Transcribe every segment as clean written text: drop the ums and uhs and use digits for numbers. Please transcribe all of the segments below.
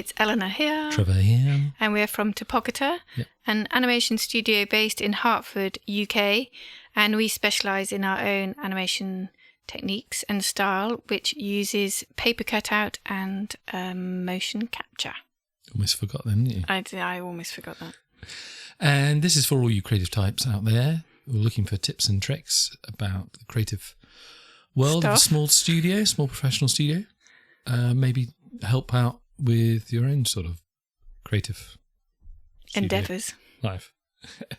it's Eleanor here. Trevor here. And we're from Tapocketa, an animation studio based in Hertford, UK. And we specialise in our own animation techniques and style, which uses paper cutout and motion capture. Almost forgot then, didn't you? I almost forgot that. And this is for all you creative types out there who are looking for tips and tricks about the creative world of a small studio, small professional studio. Maybe help out with your own sort of creative endeavours. Life.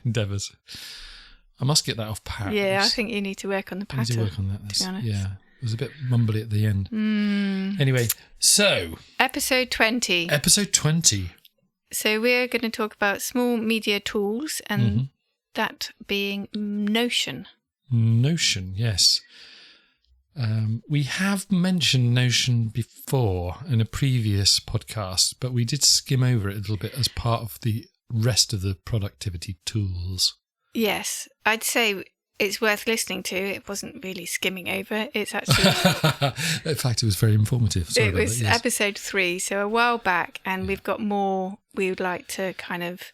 Endeavours. I must get that off pat. Yeah, I think you need to work on the patter. I need to work on that. To be honest. Yeah, it was a bit mumbly at the end. Anyway, so... Episode 20. Episode 20. So we're going to talk about small media tools and that being Notion. Notion, yes. We have mentioned Notion before in a previous podcast, but we did skim over it a little bit as part of the rest of the productivity tools. Yes, I'd say it's worth listening to. It wasn't really skimming over. It's actually... In fact, it was very informative. It was episode 3, so a while back, and we've got more we would like to kind of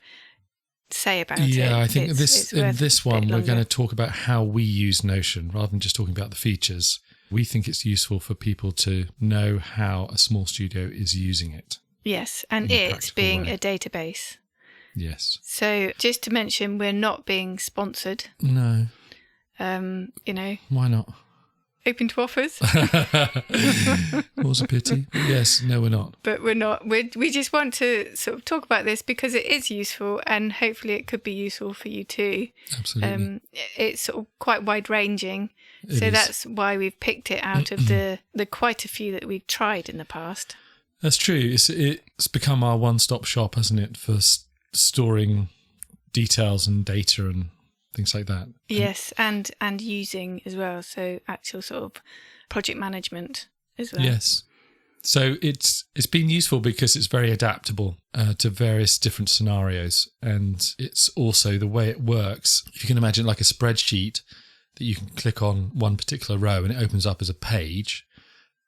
say about it. Yeah, I think in this one we're going to talk about how we use Notion rather than just talking about the features. We think it's useful for people to know how a small studio is using it. Yes, and it being a database. Yes. So just to mention, we're not being sponsored. No. Why not? Open to offers. Was a pity. Yes, no, we're not. But we're not. We just want to sort of talk about this because it is useful and hopefully it could be useful for you too. Absolutely. It's sort of quite wide ranging. So that's why we've picked it out of the quite a few that we've tried in the past. That's true. It's become our one-stop shop, hasn't it, for storing details and data and things like that. Yes, and using as well. So actual sort of project management as well. Yes. So it's been useful because it's very adaptable to various different scenarios, and it's also the way it works. If you can imagine like a spreadsheet that you can click on one particular row and it opens up as a page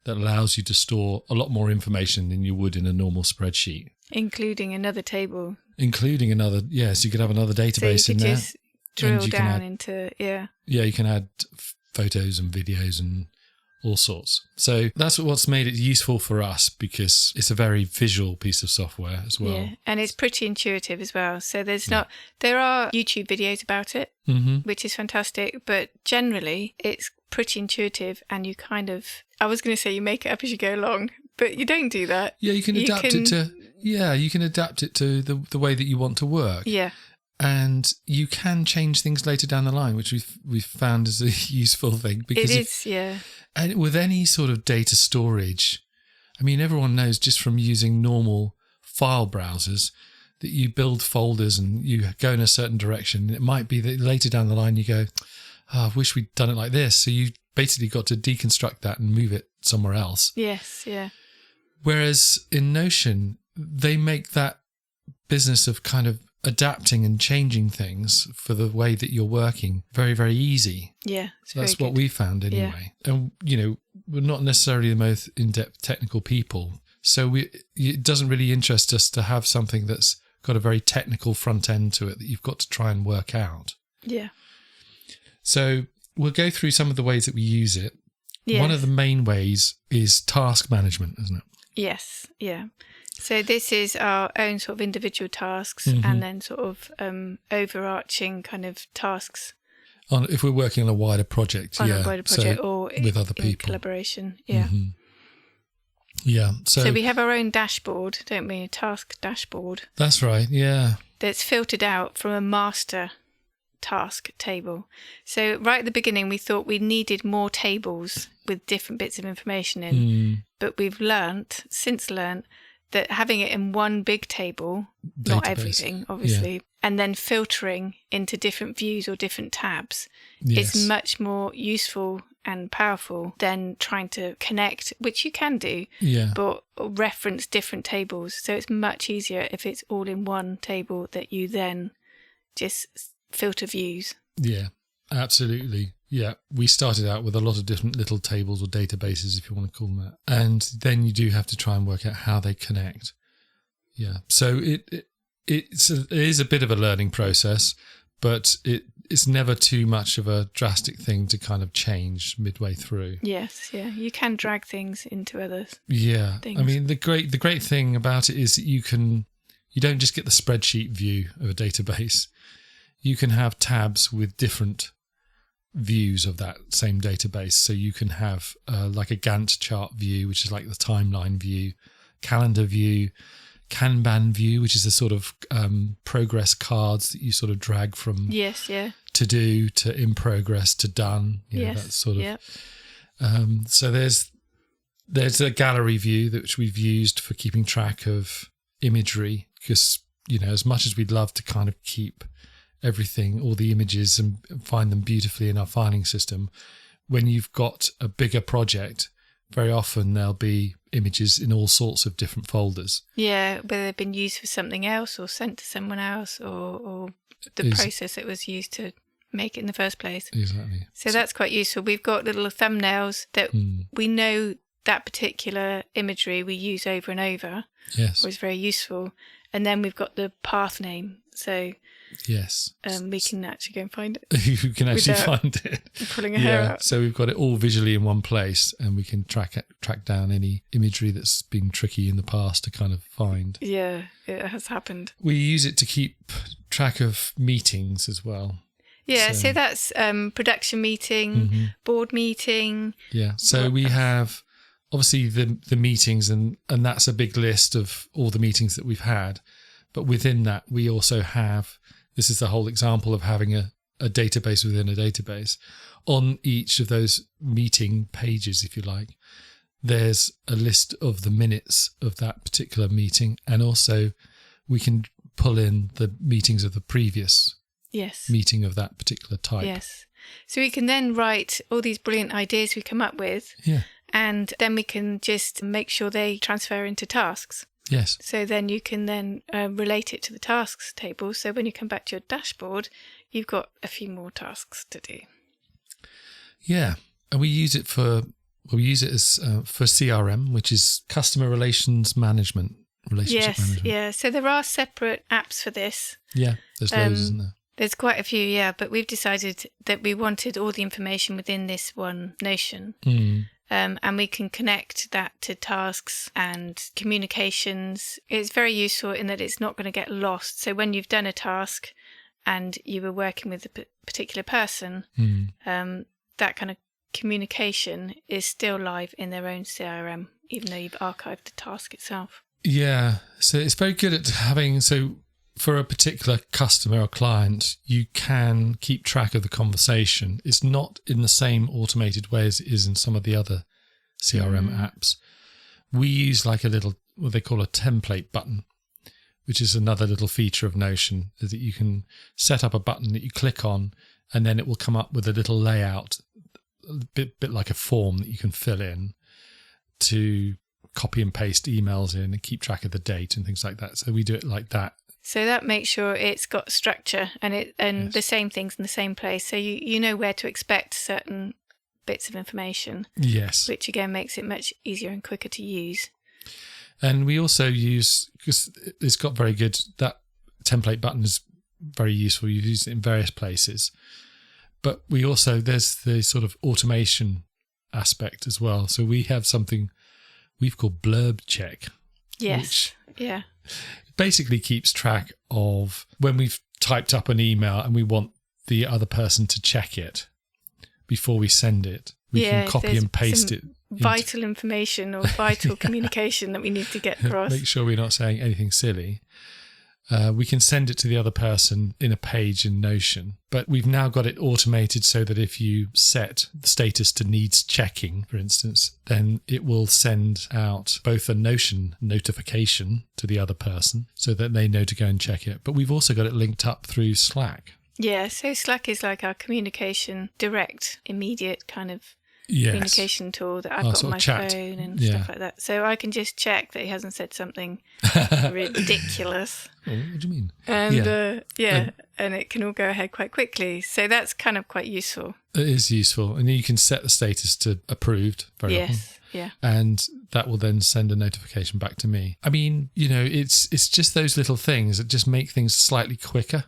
that allows you to store a lot more information than you would in a normal spreadsheet. Including another table. Including another, yes, you could have another database in there. Just drill down into, Yeah, you can add photos and videos and all sorts. So that's what's made it useful for us because it's a very visual piece of software as well. Yeah, and it's pretty intuitive as well. So there are YouTube videos about it, which is fantastic, but generally it's pretty intuitive and you kind of, I was going to say you make it up as you go along, but you don't do that. Yeah, you can adapt it to the way that you want to work. Yeah. And you can change things later down the line, which we've found is a useful thing. Because it is, yeah. And with any sort of data storage, I mean, everyone knows just from using normal file browsers that you build folders and you go in a certain direction. It might be that later down the line you go, I wish we'd done it like this. So you basically got to deconstruct that and move it somewhere else. Yes, yeah. Whereas in Notion, they make that business of kind of adapting and changing things for the way that you're working very, very easy. Yeah, so that's what we found anyway. Yeah. And, we're not necessarily the most in-depth technical people. So it doesn't really interest us to have something that's got a very technical front end to it that you've got to try and work out. Yeah. So we'll go through some of the ways that we use it. Yes. One of the main ways is task management, isn't it? Yes, yeah. So this is our own sort of individual tasks and then sort of overarching kind of tasks. If we're working on a wider project, a wider project or with other people. In collaboration, yeah. Yeah. So we have our own dashboard, don't we? A task dashboard. That's right, yeah. That's filtered out from a master task table. So right at the beginning, we thought we needed more tables with different bits of information in. But we've since learned that having it in one big table, not everything, obviously, and then filtering into different views or different tabs is much more useful and powerful than trying to connect, which you can do, but reference different tables. So it's much easier if it's all in one table that you then just filter views. Yeah, absolutely. Yeah, we started out with a lot of different little tables or databases, if you want to call them that. And then you do have to try and work out how they connect. Yeah. So it is a bit of a learning process, but it's never too much of a drastic thing to kind of change midway through. Yes, yeah. You can drag things into other things. I mean, the great thing about it is that you don't just get the spreadsheet view of a database. You can have tabs with different views of that same database. So you can have like a Gantt chart view, which is like the timeline view, calendar view, Kanban view, which is a sort of progress cards that you sort of drag from to do to in progress to done. You know, that sort of. So there's a gallery view which we've used for keeping track of imagery, because as much as we'd love to kind of keep everything, all the images, and find them beautifully in our filing system, when you've got a bigger project, very often there'll be images in all sorts of different folders. Yeah, whether they've been used for something else or sent to someone else, or the process that was used to make it in the first place. Exactly. So that's quite useful. We've got little thumbnails that we know that particular imagery we use over and over. Yes. Was very useful. And then we've got the path name. So yes, we can actually go and find it. You can actually find it. Pulling a hair out. So we've got it all visually in one place, and we can track down any imagery that's been tricky in the past to kind of find. Yeah, it has happened. We use it to keep track of meetings as well. Yeah, so that's production meeting, board meeting. Yeah, so we have obviously the meetings, and that's a big list of all the meetings that we've had. But within that, we also have, this is the whole example of having a database within a database. On each of those meeting pages, if you like, there's a list of the minutes of that particular meeting. And also we can pull in the meetings of the previous meeting of that particular type. Yes. So we can then write all these brilliant ideas we come up with. Yeah. And then we can just make sure they transfer into tasks. Yes. So then you can then relate it to the tasks table. So when you come back to your dashboard, you've got a few more tasks to do. Yeah. And we use it for CRM, which is customer relations management. Relationship management. Yeah. So there are separate apps for this. Yeah. There's loads, isn't there? There's quite a few, yeah. But we've decided that we wanted all the information within this one Notion. And we can connect that to tasks and communications. It's very useful in that it's not going to get lost. So when you've done a task and you were working with a particular person, that kind of communication is still live in their own CRM, even though you've archived the task itself. Yeah, so it's very good at having, so for a particular customer or client, you can keep track of the conversation. It's not in the same automated way as it is in some of the other CRM apps. We use like a little, what they call a template button, which is another little feature of Notion, that you can set up a button that you click on, and then it will come up with a little layout, a bit like a form that you can fill in to copy and paste emails in and keep track of the date and things like that. So we do it like that. So that makes sure it's got structure and the same things in the same place. So you know where to expect certain bits of information. Yes. Which again makes it much easier and quicker to use. And we also use, because it's got very good, that template button is very useful. You've used it in various places. But we also, there's the sort of automation aspect as well. So we have something we've called blurb check. Yes. Yeah. Basically keeps track of when we've typed up an email and we want the other person to check it before we send it. We can copy and paste it. Vital information or vital communication that we need to get across. Make sure we're not saying anything silly. We can send it to the other person in a page in Notion, but we've now got it automated so that if you set the status to needs checking, for instance, then it will send out both a Notion notification to the other person so that they know to go and check it. But we've also got it linked up through Slack. Yeah, so Slack is like our communication, direct, immediate kind of communication tool that I've got on my phone and stuff like that. So I can just check that he hasn't said something ridiculous. Oh, what do you mean? And and it can all go ahead quite quickly. So that's kind of quite useful. It is useful. And you can set the status to approved very often. Yeah. And that will then send a notification back to me. I mean, it's just those little things that just make things slightly quicker.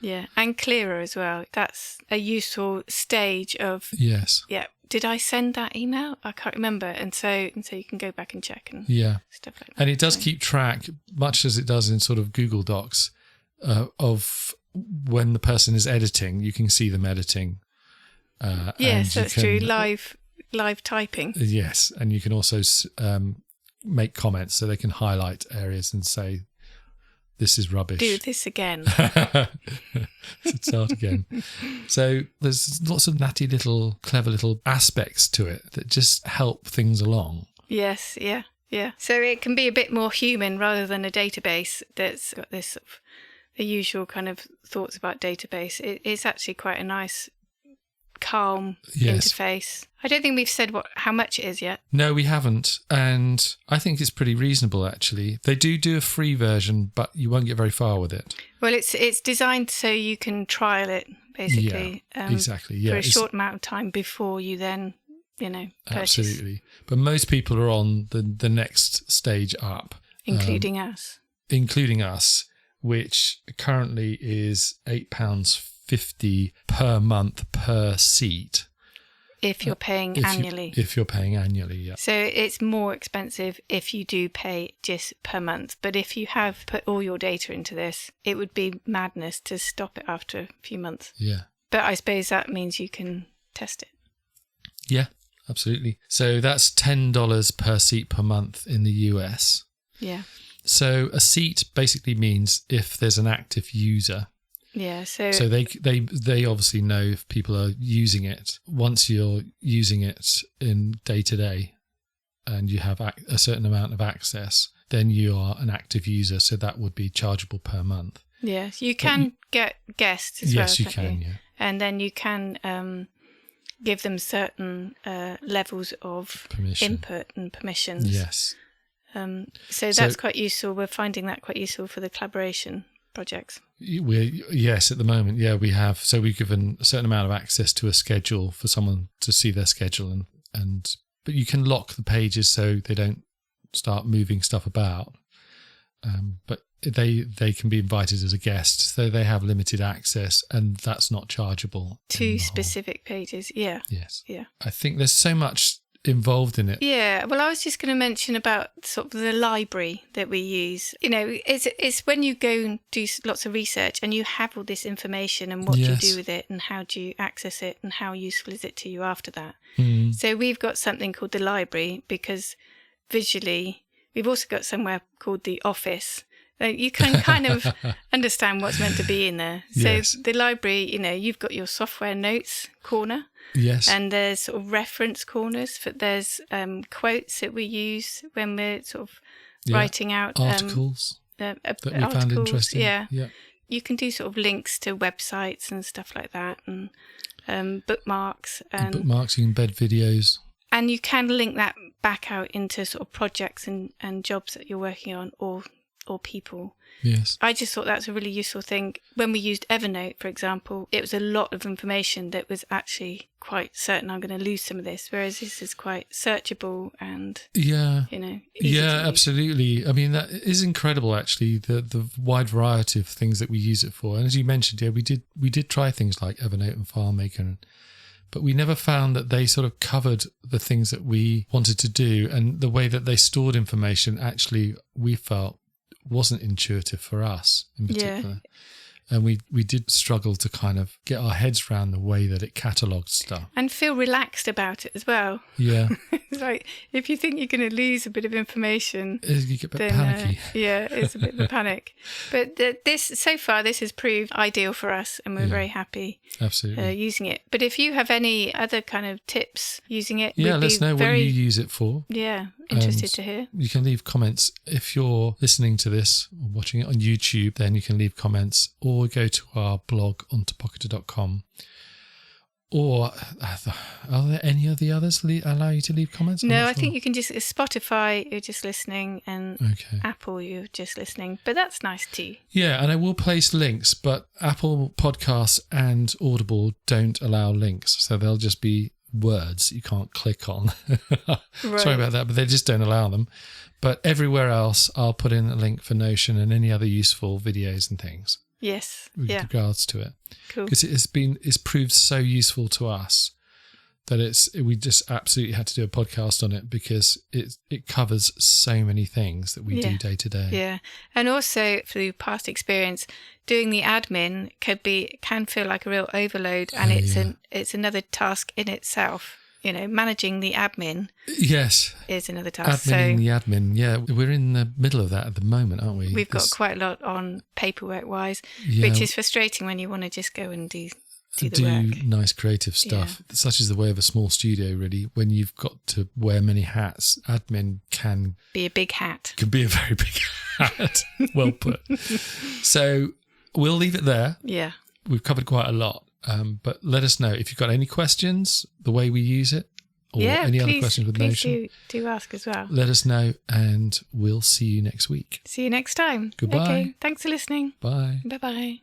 Yeah, and clearer as well. That's a useful stage of... Yes. Yeah. Did I send that email? I can't remember. And so you can go back and check and stuff like that. And it does keep track, much as it does in sort of Google Docs, of when the person is editing. You can see them editing. Yes, that's true. Live typing. Yes, and you can also make comments, so they can highlight areas and say, "This is rubbish. Do this again." Start again. So there's lots of natty little, clever little aspects to it that just help things along. Yes, yeah. So it can be a bit more human rather than a database that's got this sort of the usual kind of thoughts about database. It's actually quite a nice, calm interface. I don't think we've said how much it is yet. No, we haven't. And I think it's pretty reasonable, actually. They do a free version, but you won't get very far with it. Well, it's designed so you can trial it, basically. Yeah, exactly. Yeah, for a short amount of time before you then, purchase. Absolutely. But most people are on the next stage up. Including us. Including us, which currently is £8.50 per month per seat. If you're paying annually. If you're paying annually, yeah. So it's more expensive if you do pay just per month. But if you have put all your data into this, it would be madness to stop it after a few months. Yeah. But I suppose that means you can test it. Yeah, absolutely. So that's $10 per seat per month in the US. Yeah. So a seat basically means if there's an active user. Yeah, so they obviously know if people are using it. Once you're using it in day to day and you have a certain amount of access, then you are an active user, so that would be chargeable per month. Yes, you can get guests as well. Yes, you can, yeah. And then you can give them certain levels of input and permissions. Yes. So that's quite useful. We're finding that quite useful for the collaboration projects. Yes, at the moment, we have. So we've given a certain amount of access to a schedule for someone to see their schedule, but you can lock the pages so they don't start moving stuff about. But they can be invited as a guest, so they have limited access, and that's not chargeable. To specific pages, yeah. Yes. Yeah. I think there's so much involved in it. Yeah, well, I was just going to mention about sort of the library that we use. It's when you go and do lots of research and you have all this information and what do you do with it and how do you access it and how useful is it to you after that. So we've got something called the library because visually we've also got somewhere called the office. You can kind of understand what's meant to be in there. So the library, you've got your software notes corner. Yes. And there's sort of reference corners. There's quotes that we use when we're sort of writing out articles that we found interesting. Yeah. You can do sort of links to websites and stuff like that, and bookmarks. And bookmarks, you can embed videos. And you can link that back out into sort of projects and jobs that you're working on or people. Yes. I just thought that's a really useful thing. When we used Evernote, for example, it was a lot of information that was actually quite certain I'm going to lose some of this, whereas this is quite searchable and, easy to use. Absolutely. I mean, that is incredible, actually, the wide variety of things that we use it for. And as you mentioned, we did try things like Evernote and FileMaker, but we never found that they sort of covered the things that we wanted to do. And the way that they stored information, actually, we felt wasn't intuitive for us in particular. And we did struggle to kind of get our heads around the way that it catalogued stuff. And feel relaxed about it as well. Yeah. It's like, if you think you're going to lose a bit of information... You get a bit panicky. It's a bit of a panic. But so far, this has proved ideal for us, and we're very happy using it. But if you have any other kind of tips using it... let us know what you use it for. Yeah, interested to hear. You can leave comments. If you're listening to this or watching it on YouTube, then you can leave comments or go to our blog on tapocketa.com. Or are there any of the others allow you to leave comments? No, I think you can just... Spotify, you're just listening, and Apple, you're just listening. But that's nice too. Yeah, and I will place links, but Apple Podcasts and Audible don't allow links. So they'll just be words you can't click on. Right. Sorry about that, but they just don't allow them. But everywhere else, I'll put in a link for Notion and any other useful videos and things Yes. with Yeah. regards to it. Cool. Because it's proved so useful to us that we just absolutely had to do a podcast on it, because it covers so many things that we do day to day. Yeah. And also through past experience, doing the admin can feel like a real overload, and it's another task in itself. You know, managing the admin is another task. Adminning the admin, yeah. We're in the middle of that at the moment, aren't we? We've got quite a lot on paperwork-wise, Yeah. which is frustrating when you want to just go and do the work. Nice creative stuff. Yeah. Such is the way of a small studio, really. When you've got to wear many hats, admin can be a big hat. Can be a very big hat. Well put. So we'll leave it there. Yeah. We've covered quite a lot. But let us know if you've got any questions, the way we use it, or any other questions with Notion. Do ask as well. Let us know, and we'll see you next week. See you next time. Goodbye. Okay, thanks for listening. Bye. Bye-bye.